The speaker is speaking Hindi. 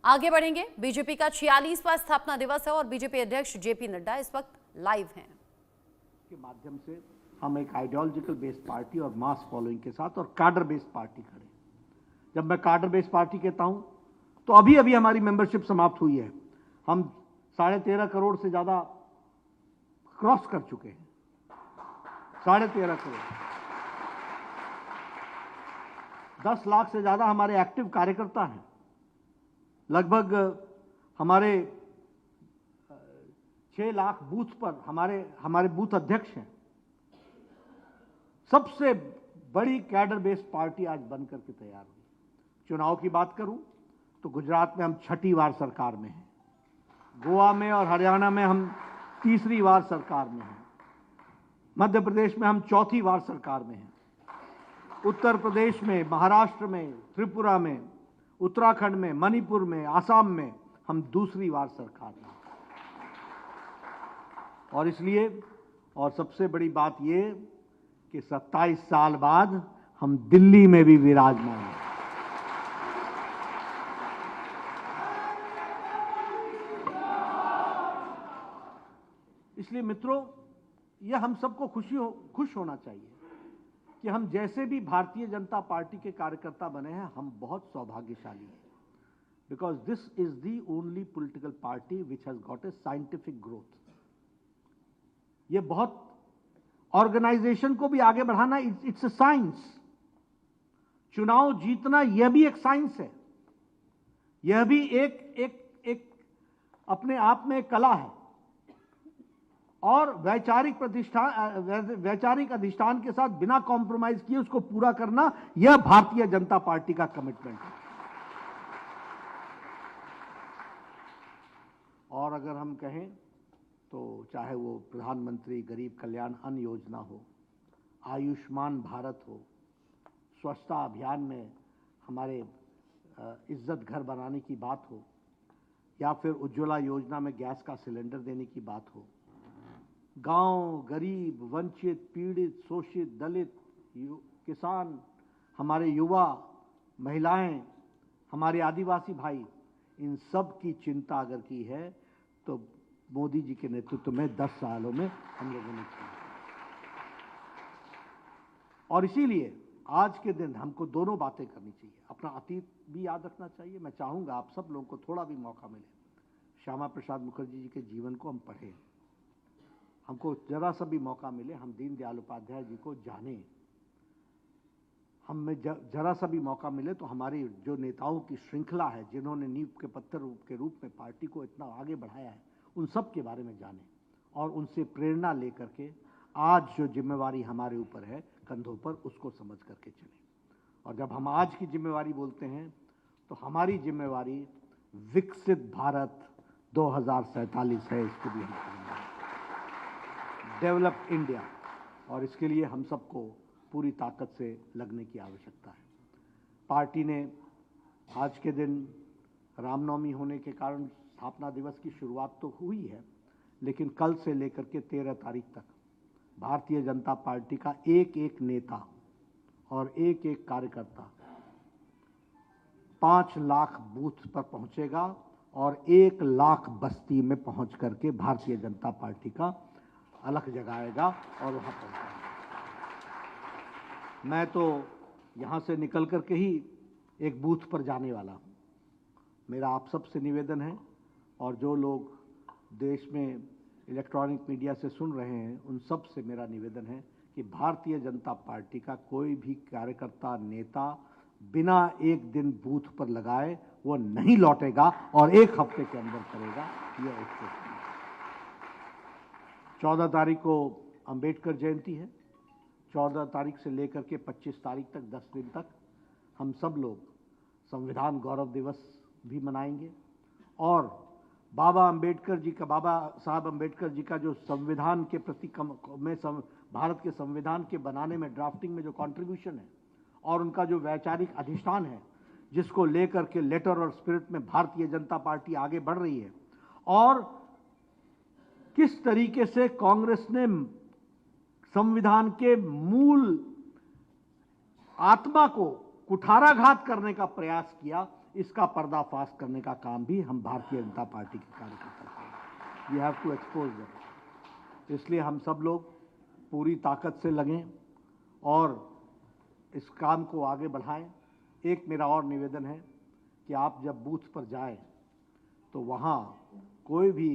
आगे बढ़ेंगे। बीजेपी का 46वां स्थापना दिवस है और बीजेपी अध्यक्ष जेपी नड्डा इस वक्त लाइव हैं। के माध्यम से हम एक आइडियोलॉजिकल बेस्ड पार्टी और मास फॉलोइंग के साथ और कार्डर बेस्ड पार्टी खड़े। जब मैं कार्डर बेस्ड पार्टी कहता हूं तो अभी अभी हमारी मेंबरशिप समाप्त हुई है। हम 13.5 करोड़ से ज्यादा क्रॉस कर चुके हैं। 13.5 करोड़, 10 लाख से ज्यादा हमारे एक्टिव कार्यकर्ता हैं। लगभग हमारे 6 लाख बूथ पर हमारे बूथ अध्यक्ष हैं। सबसे बड़ी कैडर बेस्ड पार्टी आज बन करके तैयार हुई। चुनाव की बात करूं तो गुजरात में हम 6ठी बार सरकार में हैं, गोवा में और हरियाणा में हम 3री बार सरकार में हैं, मध्य प्रदेश में हम 4थी बार सरकार में हैं, उत्तर प्रदेश में, महाराष्ट्र में, त्रिपुरा में, उत्तराखंड में, मणिपुर में, आसाम में हम 2री बार सरकार में। और इसलिए और सबसे बड़ी बात यह कि 27 साल बाद हम दिल्ली में भी विराजमान हैं। इसलिए मित्रों, यह हम सबको खुश होना चाहिए कि हम जैसे भी भारतीय जनता पार्टी के कार्यकर्ता बने हैं, हम बहुत सौभाग्यशाली हैं। Because this is the only political party which has got a scientific growth. ये बहुत ऑर्गेनाइजेशन को भी आगे बढ़ाना, इट्स ए साइंस। चुनाव जीतना यह भी एक साइंस है। यह भी एक अपने आप में एक कला है। और वैचारिक अधिष्ठान के साथ बिना कॉम्प्रोमाइज किए उसको पूरा करना, यह भारतीय जनता पार्टी का कमिटमेंट है। और अगर हम कहें तो चाहे वो प्रधानमंत्री गरीब कल्याण अन्न योजना हो, आयुष्मान भारत हो, स्वच्छता अभियान में हमारे इज्जत घर बनाने की बात हो, या फिर उज्ज्वला योजना में गैस का सिलेंडर देने की बात हो, गांव, गरीब, वंचित, पीड़ित, शोषित, दलित, किसान, हमारे युवा, महिलाएं, हमारे आदिवासी भाई, इन सब की चिंता अगर की है तो मोदी जी के नेतृत्व में 10 सालों में हम लोगों ने किया। और इसीलिए आज के दिन हमको दोनों बातें करनी चाहिए। अपना अतीत भी याद रखना चाहिए। मैं चाहूंगा आप सब लोगों को थोड़ा भी मौका मिले, श्यामा प्रसाद मुखर्जी जी के जीवन को हम पढ़ें। हमको जरा सा भी मौका मिले, हम दीनदयाल उपाध्याय जी को जानें। हमें जरा सा भी मौका मिले तो हमारी जो नेताओं की श्रृंखला है, जिन्होंने नींव के पत्थर के रूप में पार्टी को इतना आगे बढ़ाया है, उन सब के बारे में जानें और उनसे प्रेरणा लेकर के आज जो जिम्मेवारी हमारे ऊपर है कंधों पर, उसको समझ करके चलें। और जब हम आज की जिम्मेवारी बोलते हैं तो हमारी जिम्मेवारी विकसित भारत 2047 है। इसको भी हम करेंगे, डेवलप इंडिया। और इसके लिए हम सबको पूरी ताकत से लगने की आवश्यकता है। पार्टी ने आज के दिन रामनवमी होने के कारण स्थापना दिवस की शुरुआत तो हुई है, लेकिन कल से लेकर के 13 तारीख तक भारतीय जनता पार्टी का एक एक नेता और एक एक कार्यकर्ता 5 लाख बूथ पर पहुंचेगा और 1 लाख बस्ती में पहुंच करके भारतीय जनता पार्टी का अलख जगाएगा और वहां पहुंचेगा। मैं तो यहां से निकल करके ही एक बूथ पर जाने वाला हूं। मेरा आप सबसे निवेदन है, और जो लोग देश में इलेक्ट्रॉनिक मीडिया से सुन रहे हैं उन सब से मेरा निवेदन है कि भारतीय जनता पार्टी का कोई भी कार्यकर्ता, नेता बिना एक दिन बूथ पर लगाए वो नहीं लौटेगा और 1 हफ्ते के अंदर करेगा। यह एक 14 तारीख को अंबेडकर जयंती है। 14 तारीख से लेकर के 25 तारीख तक 10 दिन तक हम सब लोग संविधान गौरव दिवस भी मनाएंगे। और बाबा साहब अंबेडकर जी का जो संविधान के प्रति भारत के संविधान के बनाने में, ड्राफ्टिंग में जो कंट्रीब्यूशन है और उनका जो वैचारिक अधिष्ठान है, जिसको लेकर के लेटर और स्पिरिट में भारतीय जनता पार्टी आगे बढ़ रही है, और किस तरीके से कांग्रेस ने संविधान के मूल आत्मा को कुठाराघात करने का प्रयास किया, इसका पर्दाफाश करने का काम भी हम भारतीय जनता पार्टी के कार्यकर्ता करेंगे। We have to expose that. इसलिए हम सब लोग पूरी ताकत से लगें और इस काम को आगे बढ़ाएं। एक मेरा और निवेदन है कि आप जब बूथ पर जाएं तो वहाँ कोई भी